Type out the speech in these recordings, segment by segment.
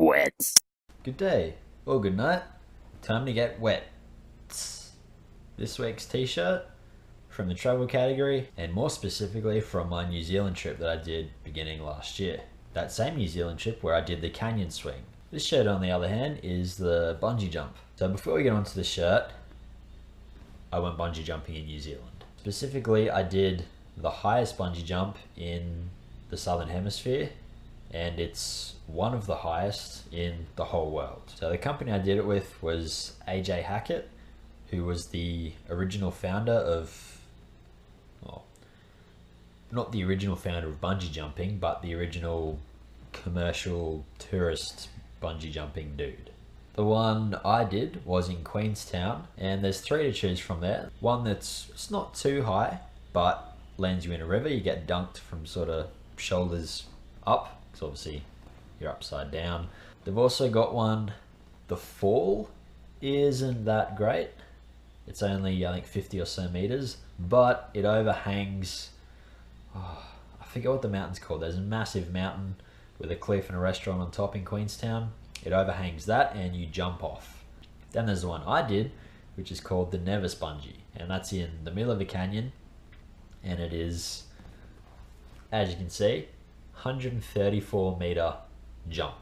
WETS. Good day, or good night. Time to get wet. This week's t-shirt from the travel category, and more specifically from my New Zealand trip that I did beginning last year. That same New Zealand trip where I did the canyon swing. This shirt, on the other hand, is the bungee jump. So before we get onto the shirt, I went bungee jumping in New Zealand. Specifically, I did the highest bungee jump in the Southern Hemisphere, and it's one of the highest in the whole world. So the company I did it with was AJ Hackett, who was the original founder of, well, not the original founder of bungee jumping, but the original commercial tourist bungee jumping dude. The one I did was in Queenstown, and there's three to choose from there. One it's not too high, but lands you in a river. You get dunked from sort of shoulders up, because obviously you're upside down. They've also got one, the fall isn't that great. It's only, I think, 50 or so meters, but it overhangs, I forget what the mountain's called. There's a massive mountain with a cliff and a restaurant on top in Queenstown. It overhangs that and you jump off. Then there's the one I did, which is called the Nevis Bungee, and that's in the middle of a canyon, and it is, as you can see, 134 meter jump.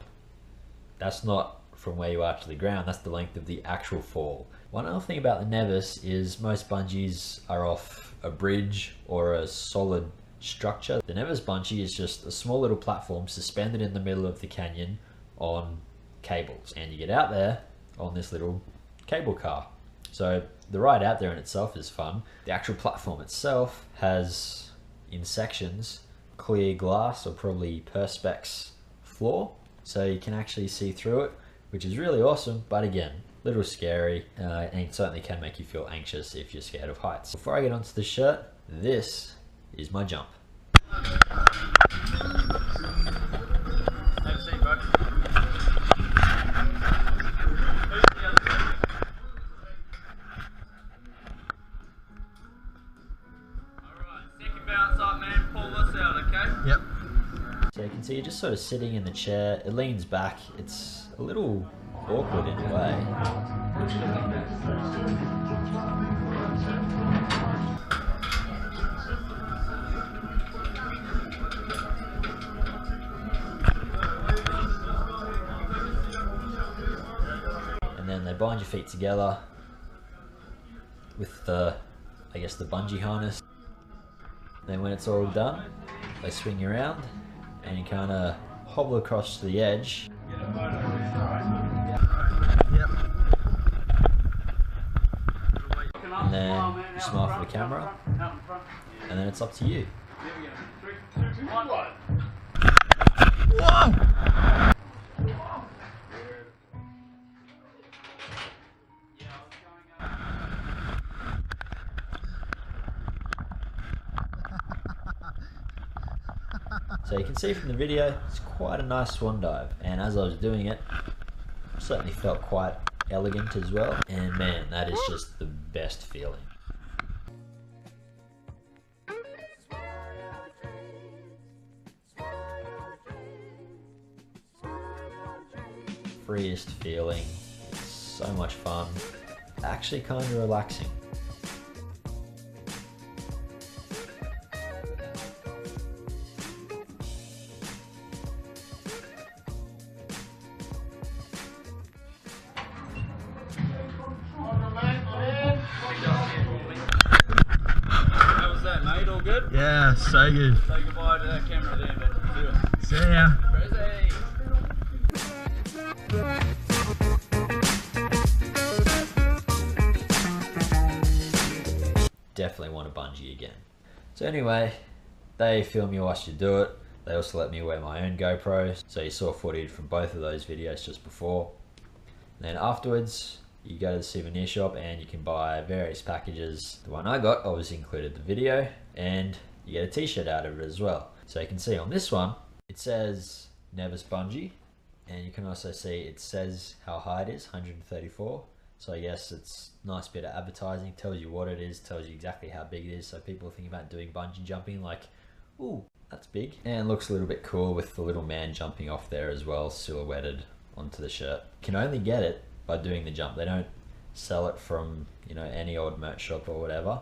That's not from where you are to the ground, that's the length of the actual fall. One other thing about the Nevis is most bungees are off a bridge or a solid structure. The Nevis bungee is just a small little platform suspended in the middle of the canyon on cables, and you get out there on this little cable car. So the ride out there in itself is fun. The actual platform itself has, in sections, clear glass or probably perspex floor, so you can actually see through it, which is really awesome, but again, a little scary, and it certainly can make you feel anxious if you're scared of heights. Before I get onto the shirt, this is my jump. Yep. So you can see you're just sort of sitting in the chair, it leans back, it's a little awkward in a way. And then they bind your feet together with the, I guess, the bungee harness. Then when it's all done, they swing you around and you kind of hobble across to the edge. Yep. And then you smile for the camera, and then it's up to you. Whoa! So you can see from the video, it's quite a nice swan dive, and as I was doing it, certainly felt quite elegant as well, and man, that is just the best feeling. Freest feeling, it's so much fun, actually kind of relaxing. Good? Yeah, so good. Say goodbye to that camera there, but do it. See ya. Definitely want to bungee again. So anyway, they film you whilst you do it. They also let me wear my own GoPro, so you saw footage from both of those videos just before. And then afterwards, you go to the souvenir shop and you can buy various packages. The one I got obviously included the video, and you get a t-shirt out of it as well. So you can see on this one, it says Nevis Bungee, and you can also see it says how high it is, 134. So I guess it's a nice bit of advertising, tells you what it is, tells you exactly how big it is, so people think about doing bungee jumping like, ooh, that's big. And looks a little bit cool with the little man jumping off there as well, silhouetted onto the shirt. You can only get it by doing the jump. They don't sell it from, you know, any old merch shop or whatever.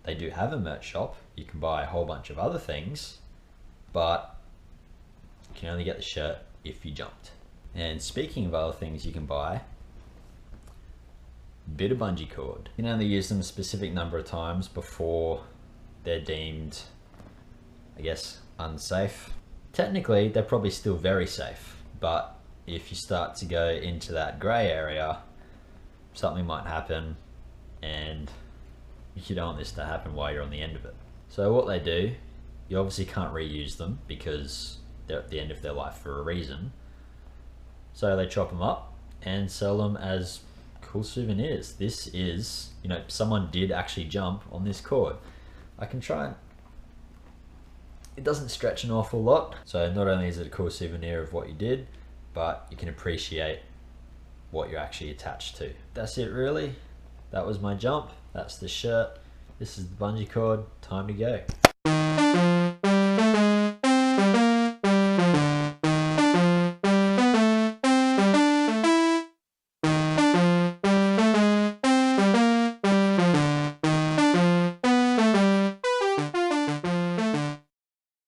They do have a merch shop. You can buy a whole bunch of other things, but you can only get the shirt if you jumped. And speaking of other things you can buy, bit of bungee cord. You can only use them a specific number of times before they're deemed, I guess, unsafe. Technically, they're probably still very safe, but if you start to go into that gray area, something might happen, and you don't want this to happen while you're on the end of it. So what they do, you obviously can't reuse them because they're at the end of their life for a reason. So they chop them up and sell them as cool souvenirs. This is, you know, someone did actually jump on this cord. I can try and, it doesn't stretch an awful lot. So not only is it a cool souvenir of what you did, but you can appreciate what you're actually attached to. That's it really. That was my jump. That's the shirt. This is the bungee cord. Time to go.